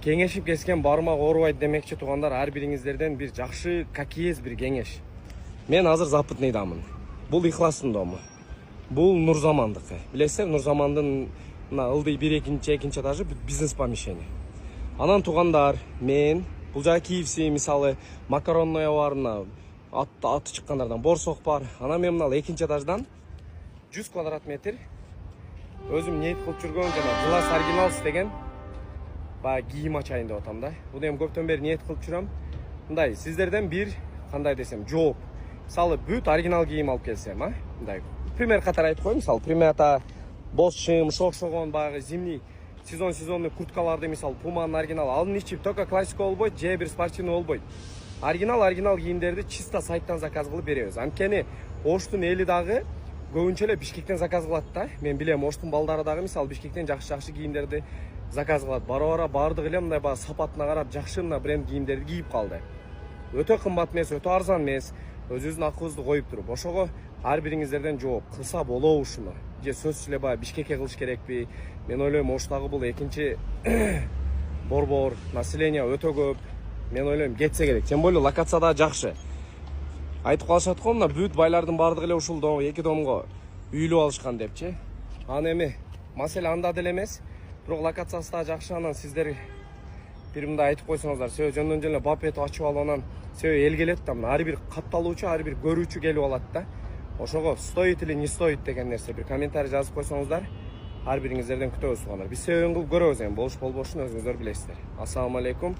Кеңешип кескен бармак оорубайт демекчи туугандар, ар бириңиздерден бир жакшы какиез бир кеңеш. Мен азыр запытныйдамын. Бул Ихластын дому. Бул Нурзамандыкы. Билесиздер, Нурзамандын ылдый 1-2 этажы бизнес помещение. Анан туугандар, мен бул жака KFC мисалы макаронная барына аты чыккандардан борсок бар. Анан мен мына 2 этаждан 100 квадрат метр өзүм ниет кылып жүргөн жана Glass Originals деген кийим ачайын деп атам да. Буну эми көптөн бери ниет кылып жүрөм. Мындай сиздерден бир кандай десем, жооп. Мисалы бүт оригинал кийим алып келсем, мындай пример катары айтып коеюн. Мисалы примета, босшым, шокшогон багы зимний сезонный курткаларды, мисалы Puma'nын оригинал алын ичип только классика болбойт, же бир спортивный болбойт. Оригинал кийимдерди чисто сайттан заказ кылып беребиз. Анткени Оштун эли дагы көбүнчө эле Бишкектен заказ кылат да. Мен билем, Оштун балдары дагы мисалы Бишкектен жакшы кийимдерди заказ кылат. Бара бардыгы эле мындай сапатына карап жакшы мына бренд кийимдерди кийип калды. Өтө кымбат эмес, өтө арзан эмес. Өзүбүздүн акыбызды коюп туруп, ошого ар бириңиздерден жооп кылса болобу ушуну? Же сөзсүз эле Бишкекке кылыш керекпи? Мен ойлойм, Оштагы бул экинчи борбор, население өтө көп. Мен ойлойм, кетсе керек. Тем более локация да жакшы. Айтып калышат го, мына бүт байлардын бардыгы эле ушул эки домго үйлүп алышкан депчи. Аны эми маселе анда деле эмес. Бирок локациясы да жакшы. Анан сиздер бир мындай айтып койсоңуздар, себеби жөндөн эле бап этип ачып алып, анан себеби эл келет да, ар бир катталуучу, ар бир көрүүчү келип алат да. Ошого стоит или не стоит деген нерсе бир комментарий жазып койсоңуздар, ар бириңиздерден күтөбүз туугандар. Биз себебин кылып көрөбүз, эми болуш болбошун өзүңүздөр билесиздер. Ассаламу алейкум.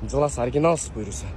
Glass Originals буйруса.